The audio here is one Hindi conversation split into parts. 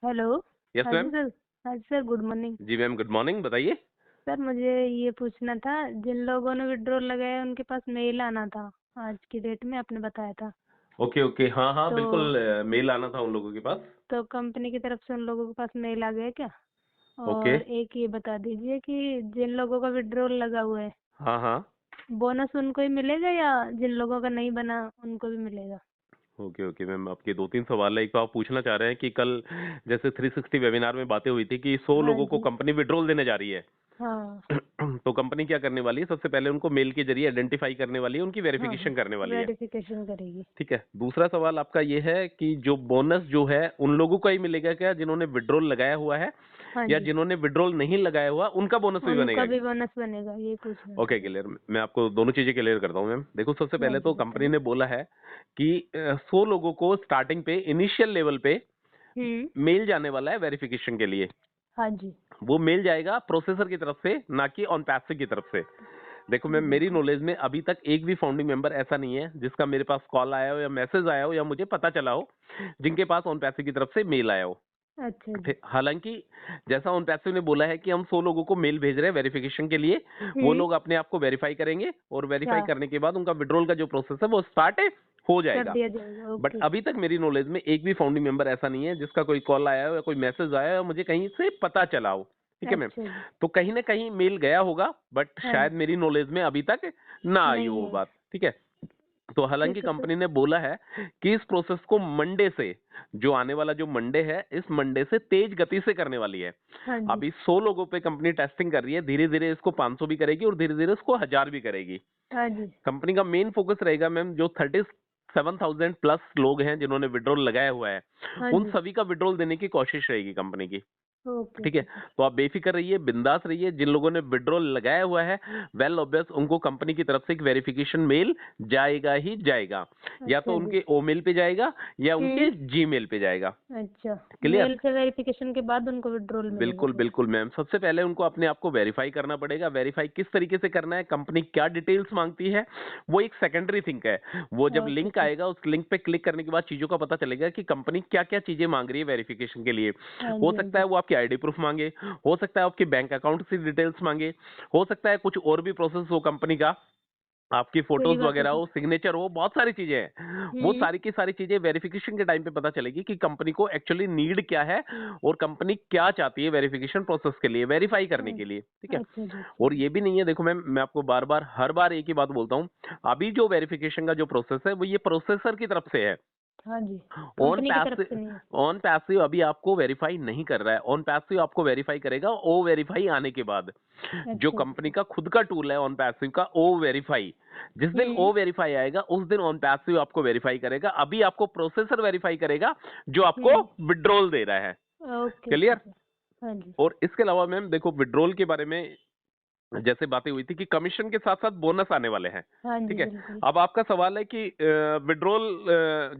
हेलो। यस हाँ जी मैम। सर। हाँ जी सर, गुड मॉर्निंग। जी मैम, गुड मॉर्निंग, बताइए। सर मुझे ये पूछना था, जिन लोगों ने विड्रॉल लगाया उनके पास मेल आना था आज की डेट में, आपने बताया था। ओके ओके, हाँ हाँ तो बिल्कुल, मेल आना था उन लोगों के पास। तो कंपनी की तरफ से उन लोगों के पास मेल आ गया क्या? ओके। और एक ये बता दीजिए कि जिन लोगों का विड्रॉल लगा हुआ है, हाँ हाँ। बोनस उनको ही मिलेगा या जिन लोगों का नहीं बना उनको भी मिलेगा? ओके ओके मैम, आपके दो तीन सवाल है। एक तो आप पूछना चाह रहे हैं कि कल जैसे 360 वेबिनार में बातें हुई थी कि 100 हाँ लोगों को जी। कंपनी विड्रॉल देने जा रही है। हाँ। तो कंपनी क्या करने वाली है, सबसे पहले उनको मेल के जरिए आइडेंटिफाई करने वाली है, उनकी हाँ हाँ, वेरिफिकेशन करने वाली है। वेरिफिकेशन करेगी। ठीक है। दूसरा सवाल आपका ये है कि जो बोनस जो है उन लोगों का ही मिलेगा क्या जिन्होंने विड्रॉल लगाया हुआ है, हाँ या जी, जिन्होंने विड्रॉल नहीं लगाया हुआ उनका बोनस भी उनका बनेगा? भी बोनस बनेगा, ये पूछना था ओके, सर। क्लियर। मैं आपको दोनों चीजें क्लियर करता हूँ मैम। देखो, सबसे हाँ पहले जी, तो कंपनी बताइए। ने बोला है कि 100 लोगों को स्टार्टिंग पे इनिशियल लेवल पे हम्म। मेल जाने वाला है वेरिफिकेशन के लिए। हाँ जी। वो मेल जाएगा प्रोसेसर की तरफ से, ना कि ऑन पैसिव की तरफ से। देखो मैम, मेरी बिल्कुल। नॉलेज में अभी तक एक भी फाउंडिंग मेंबर ऐसा नहीं है जिसका मेरे पास कॉल आया हो या मैसेज आया हो या मुझे पता चला हो जिनके पास ऑन पैसिव की तरफ से मेल आया हो। अच्छा जी। हालांकि जैसा उन पैसे ने बोला है कि हम 100 लोगों को मेल भेज रहे हैं वेरिफिकेशन के लिए, वो हम्म। लोग अपने आप को वेरीफाई करेंगे और क्या? वेरीफाई करने के बाद उनका विड्रॉल का जो प्रोसेस है वो स्टार्ट हो कर जाएगा। दिया जाएगा, बट ओके। अभी तक मेरी नॉलेज में एक भी फाउंडिंग मेंबर ऐसा नहीं है जिसका कोई कॉल आया हो या कोई मैसेज आया हो या मुझे कहीं से पता चला हो। ठीक है मैम। अच्छा जी। तो कहीं ना कहीं मेल गया होगा, बट हाँ शायद जी। मेरी नॉलेज में अभी तक ना आई हो नहीं वो है। बात। ठीक है। तो हालांकि ठीक है सर। कंपनी ने बोला है कि इस प्रोसेस को मंडे से, जो आने वाला जो मंडे है, इस मंडे से तेज गति से करने वाली है। हाँ जी। अभी 100 लोगों पे कंपनी टेस्टिंग कर रही है, धीरे धीरे इसको 500 भी करेगी और धीरे धीरे इसको 1000 भी करेगी। हाँ जी। कंपनी का मेन फोकस रहेगा मैम, जो 37,000 प्लस लोग हैं जिन्होंने विड्रॉल लगाया हुआ है, हाँ उन जी। सभी का विड्रॉल देने की कोशिश रहेगी कंपनी की। ओके ठीक है। Okay sir. तो आप बेफिक्र रहिए, बिंदास रहिए। जिन लोगों ने विड्रॉल लगाया हुआ है, वेल ऑब्वियस उनको कंपनी की तरफ से एक वेरिफिकेशन मेल जाएगा ही जाएगा। या तो अच्छा जी। उनके ईमेल पे जाएगा या हम्म। उनके जीमेल पे जाएगा। अच्छा। क्लियर। मेल से वेरिफिकेशन के बाद उनको विड्रॉल मिलेगा बिल्कुल फिर? बिल्कुल मैम, सबसे पहले उनको अपने आप को वेरीफाई करना पड़ेगा। वेरीफाई किस तरीके से करना है, कंपनी क्या डिटेल्स मांगती है, वो एक सेकेंडरी थिंग है। वो जब ओके लिंक सर। आएगा, उस लिंक पे क्लिक करने के बाद चीजों का पता चलेगा कि कंपनी क्या क्या चीजें मांग रही है वेरिफिकेशन के लिए। हाँ हो जी। हाँ सकता है जी। वो आपकी आईडी प्रूफ मांगे, हो सकता है आपके बैंक अकाउंट से डिटेल्स मांगे, हो सकता है कुछ और भी प्रोसेस हो कंपनी का, आपकी सही फोटोज बात है वगैरह हो, सर। सिग्नेचर हो, बहुत सारी चीजें हैं। वो हम्म। सारी की सारी चीजें वेरिफिकेशन के टाइम पे पता चलेगी कि कंपनी को एक्चुअली नीड क्या है और कंपनी क्या चाहती है वेरिफिकेशन प्रोसेस के लिए, वेरीफाई करने के लिए। ठीक है। अच्छा जी। अच्छा और जी। ये भी नहीं है, देखो मैम, मैं आपको बार बार हर बार एक ही बात बोलता हूँ। अभी जो वेरिफिकेशन का जो प्रोसेस है वो ये प्रोसेसर की तरफ से है। हाँ जी। ऑन कंपनी की तरफ पैसिव, से नहीं है। ऑन पैसिव अभी आपको वेरीफाई नहीं कर रहा है। ऑन पैसिव आपको वेरीफाई करेगा ओ वेरीफाई आने के बाद। जो अच्छा जी। कंपनी का खुद का टूल है ऑन पैसिव का, ओ वेरीफाई, जिस दिन हम्म। ओ वेरीफाई आएगा उस दिन ऑन पैसिव आपको वेरीफाई करेगा। अभी आपको प्रोसेसर वेरीफाई करेगा जो आपको हम्म। विड्रॉल दे रहा है। Okay okay clear. सर। हाँ जी। और इसके अलावा मैम देखो, विड्रॉल के बारे में जैसे बातें हुई थी कि कमीशन के साथ साथ बोनस आने वाले हैं। हाँ ठीक जी, है। बिल्कुल। अब आपका सवाल है कि विड्रॉल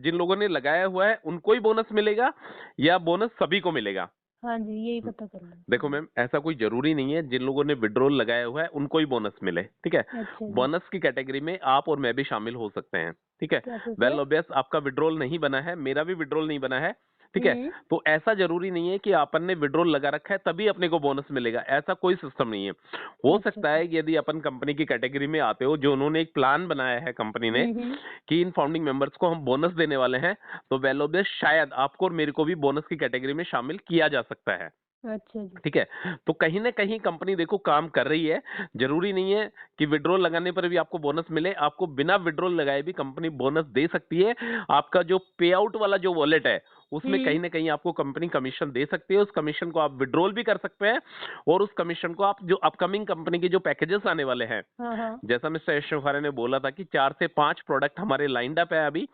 जिन लोगों ने लगाया हुआ है उनको ही बोनस मिलेगा या बोनस सभी को मिलेगा? हाँ जी, यही पता करना था देखो मुझे। मैम, ऐसा कोई जरूरी नहीं है जिन लोगों ने विड्रॉल लगाया हुआ है उनको ही बोनस मिले। ठीक है। अच्छा जी। बोनस की कैटेगरी में आप और मैं भी शामिल हो सकते हैं। ठीक है। कैसे वेल सर? ऑब्वियस आपका विड्रॉल नहीं बना है, मेरा भी विड्रॉल नहीं बना है। ठीक है। हम्म। तो ऐसा जरूरी नहीं है कि अपन ने विड्रॉल लगा रखा है तभी अपने को बोनस मिलेगा, ऐसा कोई सिस्टम नहीं है। हो अच्छा सकता सर। है कि यदि अपन कंपनी की कैटेगरी में आते हो, जो उन्होंने एक प्लान बनाया है कंपनी ने हम्म। कि इन फाउंडिंग मेंबर्स को हम बोनस देने वाले हैं, तो वेल ऑब्वियस शायद आपको और मेरे को भी बोनस की कैटेगरी में शामिल किया जा सकता है। अच्छा जी। ठीक है। तो कहीं ना कहीं कंपनी देखो काम कर रही है। जरूरी नहीं है कि विड्रॉल लगाने पर भी आपको बोनस मिले, आपको बिना विड्रॉल लगाए भी कंपनी बोनस दे सकती है। आपका जो पे आउट वाला जो वॉलेट है उसमें हम्म। कहीं ना कहीं आपको कंपनी कमीशन दे सकती है। उस कमीशन को आप विड्रॉल भी कर सकते हैं और उस कमीशन को आप जो अपकमिंग कंपनी के जो पैकेजेस आने वाले हैं, हाँ हाँ। जैसा मिस्टर यशोफारे ने बोला था कि 4 से 5 प्रोडक्ट हमारे लाइंड अप है अभी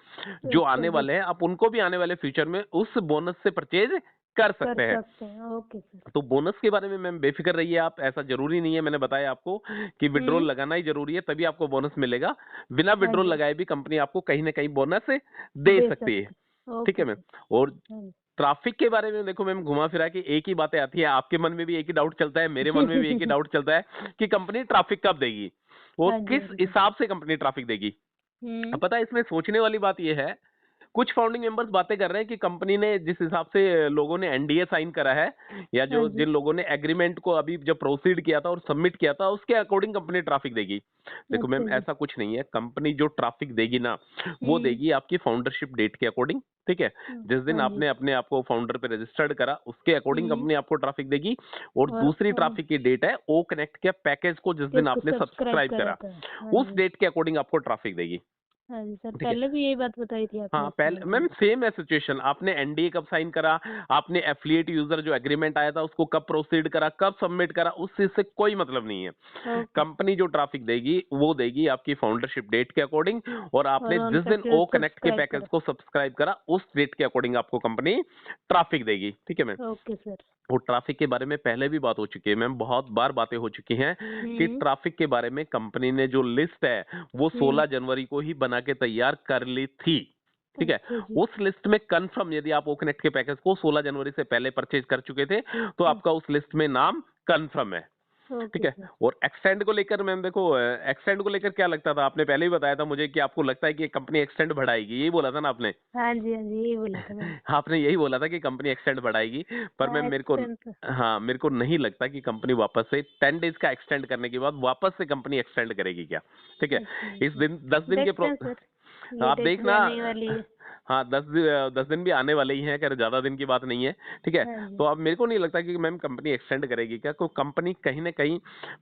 जो अच्छा आने जी। वाले हैं, आप उनको भी आने वाले फ्यूचर में उस बोनस से परचेज कर कर सकते हैं। सकते हैं, ओके सर। तो बोनस के बारे में मैम बेफिक्र रहिए आप, ऐसा जरूरी नहीं है, मैंने बताया आपको कि विड्रॉल हम्म। लगाना ही जरूरी है तभी आपको बोनस मिलेगा। बिना हाँ विड्रॉल जी। लगाए भी कंपनी आपको कहीं ना कहीं बोनस दे दे सकती है। सकते। ठीक है ओके मैम। सर। और हाँ जी। ट्रैफिक के बारे में देखो मैम, घुमा फिरा के एक ही बातें आती है, आपके मन में भी एक ही डाउट चलता है, मेरे मन में भी एक ही डाउट चलता है कि कंपनी ट्रैफिक कब देगी और हाँ जी, किस बिल्कुल। हिसाब से कंपनी ट्रैफिक देगी। अब हम्म। पता है इसमें सोचने वाली बात यह है, कुछ फाउंडिंग मेंबर्स बातें कर रहे हैं कि कंपनी ने जिस हिसाब से लोगों ने एनडीए साइन करा है या हाँ जो जी। जिन लोगों ने एग्रीमेंट को अभी जब प्रोसीड किया था और सबमिट किया था उसके अकॉर्डिंग कंपनी ट्रैफिक देगी। देखो अच्छा मैम जी। ऐसा कुछ नहीं है, कंपनी जो ट्रैफिक देगी ना वो हम्म। देगी आपकी फाउंडरशिप डेट के अकॉर्डिंग। ठीक है, जिस दिन हाँ जी। आपने अपने आप को फाउंडर पे रजिस्टर्ड करा उसके अकॉर्डिंग हम्म। कंपनी आपको ट्रैफिक देगी। और दूसरी और ट्रैफिक की डेट है ओ कनेक्ट के पैकेज को जिस दिन किसको आपने सब्सक्राइब सब्सक्राइब करा करा था? हाँ उस जी। डेट के अकॉर्डिंग आपको ट्रैफिक देगी। हाँ जी सर, ठीक है, पहले भी यही बात बताई थी आपने हाँ, इसके पहले बारे में। मैम सेम है सिचुएशन। आपने एनडीए कब साइन करा, आपने एफिलिएट यूजर जो एग्रीमेंट आया था उसको कब प्रोसीड करा, कब सबमिट करा, उस चीज से कोई मतलब नहीं है। ओके। कंपनी जो ट्रैफिक देगी वो देगी आपकी फाउंडरशिप डेट के अकॉर्डिंग। और और आपने ऑन जिस दिन ओ पैकेज कनेक्ट के सब्सक्राइब पैकेज करा। को सब्सक्राइब करा उस डेट के अकॉर्डिंग आपको कंपनी ट्रैफिक देगी। ठीक है मैम, ओके सर। वो ट्रैफिक के बारे में पहले भी बात हो चुकी है मैम, बहुत बार बातें हो चुकी हैं कि हम्म। ट्रैफिक के बारे में कंपनी ने जो लिस्ट है वो हम्म। 16 जनवरी को ही बना के तैयार कर ली थी। ठीक है, अच्छा जी। उस लिस्ट में कंफर्म यदि आप ओ कनेक्ट के पैकेज को 16 जनवरी से पहले परचेज कर चुके थे तो आपका उस लिस्ट में नाम कंफर्म है। ठीक ओके है, सर। और एक्सटेंड को लेकर मैम देखो, एक्सटेंड को लेकर क्या लगता था, आपने पहले ही बताया था मुझे कि आपको लगता है कि कंपनी एक्सटेंड बढ़ाएगी, यही बोला था ना आपने। हाँ जी, हाँ जी, यही बोला था मैंने। आपने यही बोला था कि कंपनी एक्सटेंड बढ़ाएगी, पर मैम हाँ, मेरे को, एक्सटेंड। हाँ, मेरे को नहीं लगता कि कंपनी वापस से 10 डेज का एक्सटेंड करने के बाद वापस से कंपनी एक्सटेंड करेगी क्या। ठीक है, अच्छा इस जी। दिन 10 दिन के देखते हैं सर, ये आप डेट भी देखना, आने ही वाली है। हाँ 10 दिन भी आने वाले ही हैं, खैर ज्यादा दिन की बात नहीं है। ठीक है, हाँ जी। तो अब मेरे को नहीं लगता कि मैम कंपनी एक्सटेंड करेगी क्या, को कंपनी कहीं ना कहीं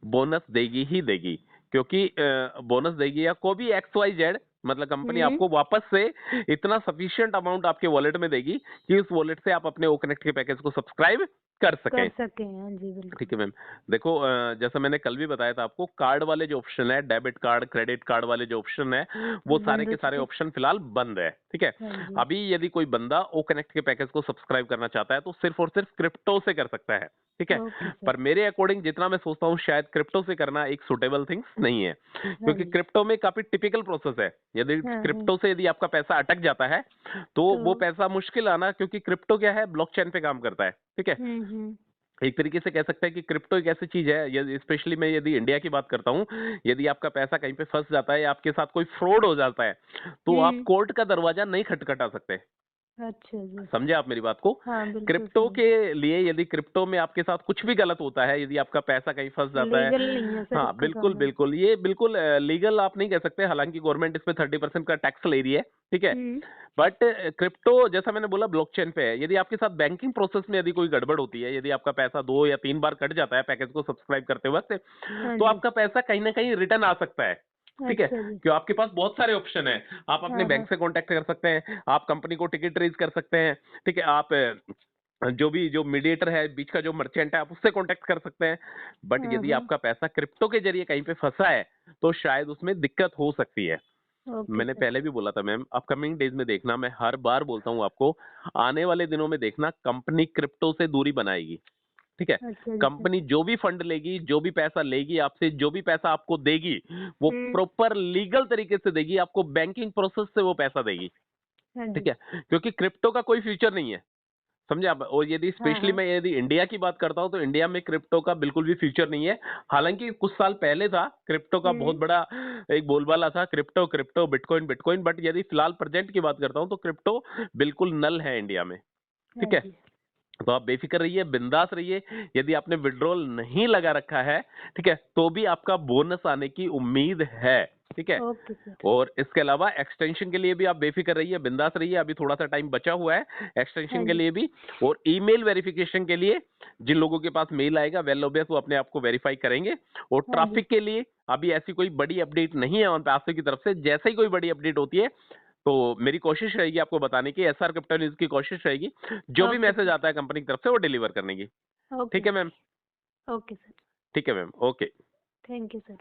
बोनस देगी ही देगी। क्योंकि बोनस देगी या को भी एक्स वाई जेड, मतलब कंपनी हम्म। आपको वापस से इतना सफिशिएंट अमाउंट आपके वॉलेट में देगी कि उस वॉलेट से आप अपने ओ कनेक्ट के पैकेज को सब्सक्राइब कर सकें। कर सके, हाँ जी, ठीक बिल्कुल। है मैम, देखो जैसा मैंने कल भी बताया था आपको, कार्ड वाले जो ऑप्शन है, डेबिट कार्ड क्रेडिट कार्ड वाले जो ऑप्शन है वो सारे बंद हो के सारे चुके। ऑप्शन फिलहाल बंद है। ठीक है, हाँ जी। अभी यदि कोई बंदा ओ कनेक्ट के पैकेज को सब्सक्राइब करना चाहता है तो सिर्फ और सिर्फ क्रिप्टो से कर सकता है। ठीक है, ओके पर सर। मेरे अकॉर्डिंग जितना मैं सोचता हूँ शायद क्रिप्टो से करना एक सुटेबल थिंग्स नहीं है, हाँ क्योंकि जी। क्रिप्टो में काफी टिपिकल प्रोसेस है। यदि हाँ हाँ। क्रिप्टो से यदि आपका पैसा अटक जाता है तो तो वो पैसा मुश्किल आना, क्योंकि क्रिप्टो क्या है, ब्लॉकचेन पे काम करता है। ठीक है, हम्म। एक तरीके से कह सकते हैं कि क्रिप्टो एक ऐसी चीज है, यदि स्पेशली मैं यदि इंडिया की बात करता हूँ, यदि आपका पैसा कहीं पे फंस जाता है या आपके साथ कोई फ्रॉड हो जाता है तो आप हम्म। कोर्ट का दरवाजा नहीं खटखटा सकते। अच्छा जी। समझे आप मेरी बात को। हाँ, बिल्कुल क्रिप्टो समझ। के लिए यदि क्रिप्टो में आपके साथ कुछ भी गलत होता है, यदि आपका पैसा कहीं फंस जाता है, लीगल नहीं है सर हाँ इसका बिल्कुल काम है। बिल्कुल, ये बिल्कुल लीगल आप नहीं कह सकते, हालांकि गवर्नमेंट इस पे 30% का टैक्स ले रही है। ठीक है, हम्म। बट क्रिप्टो जैसा मैंने बोला ब्लॉकचेन पे है, यदि आपके साथ बैंकिंग प्रोसेस में यदि कोई गड़बड़ होती है, यदि आपका पैसा 2 या 3 बार कट जाता है पैकेज को सब्सक्राइब करते वक्त, हाँ तो जी। आपका पैसा कहीं ना कहीं रिटर्न आ सकता है। ठीक है, अच्छा जी। क्यों, आपके पास बहुत सारे ऑप्शन है, आप अपने हाँ हाँ। बैंक से कांटेक्ट कर सकते हैं, आप कंपनी को टिकट रेज कर सकते हैं। ठीक है, आप जो भी जो मीडिएटर है बीच का जो मर्चेंट है आप उससे कांटेक्ट कर सकते हैं। बट हाँ यदि हाँ। आपका पैसा क्रिप्टो के जरिए कहीं पे फंसा है तो शायद उसमें दिक्कत हो सकती है। ओके मैंने सर। पहले भी बोला था मैम, अपकमिंग डेज में देखना, मैं हर बार बोलता हूँ आपको, आने वाले दिनों में देखना कंपनी क्रिप्टो से दूरी बनाएगी। ठीक है, अच्छा जी सर। कंपनी जो भी फंड लेगी, जो भी पैसा लेगी आपसे, जो भी पैसा आपको देगी वो हम्म। प्रॉपर लीगल तरीके से देगी, आपको बैंकिंग प्रोसेस से वो पैसा देगी। हाँ ठीक जी। है, क्योंकि क्रिप्टो का कोई फ्यूचर नहीं है, समझे आप। और यदि हाँ स्पेशली हाँ। मैं यदि इंडिया की बात करता हूं तो इंडिया में क्रिप्टो का बिल्कुल भी फ्यूचर नहीं है। हालांकि कुछ साल पहले था, क्रिप्टो का बहुत हम्म। बड़ा एक बोलबाला था, crypto crypto bitcoin bitcoin, but यदि फिलहाल प्रेजेंट की बात करता हूं तो क्रिप्टो बिल्कुल नल है इंडिया में। हाँ ठीक है, जी। तो आप बेफिक्र रहिए, बिंदास रहिए। यदि आपने विड्रॉल नहीं लगा रखा है, ठीक है, तो भी आपका बोनस आने की उम्मीद है। ठीक है, ओके सर। और इसके अलावा एक्सटेंशन के लिए भी आप बेफिक्र रहिए, बिंदास रहिए, अभी थोड़ा सा टाइम बचा हुआ है हाँ एक्सटेंशन के जी। लिए भी। और ईमेल वेरिफिकेशन के लिए जिन लोगों के पास मेल आएगा वेल ऑब्वियस वो अपने आप को वेरीफाई करेंगे। और हाँ जी। ट्रैफिक के लिए अभी ऐसी कोई बड़ी अपडेट नहीं है ऑन पैसिव की तरफ से, जैसे ही कोई बड़ी अपडेट होती है तो मेरी कोशिश रहेगी आपको बताने की, एसआर क्रिप्टो न्यूज की कोशिश रहेगी जो भी ओके मैसेज सर। आता है कंपनी की तरफ से वो डिलीवर करने की। ओके ठीक है मैम, सर। Okay sir. ठीक है ma'am, okay. Thank you sir.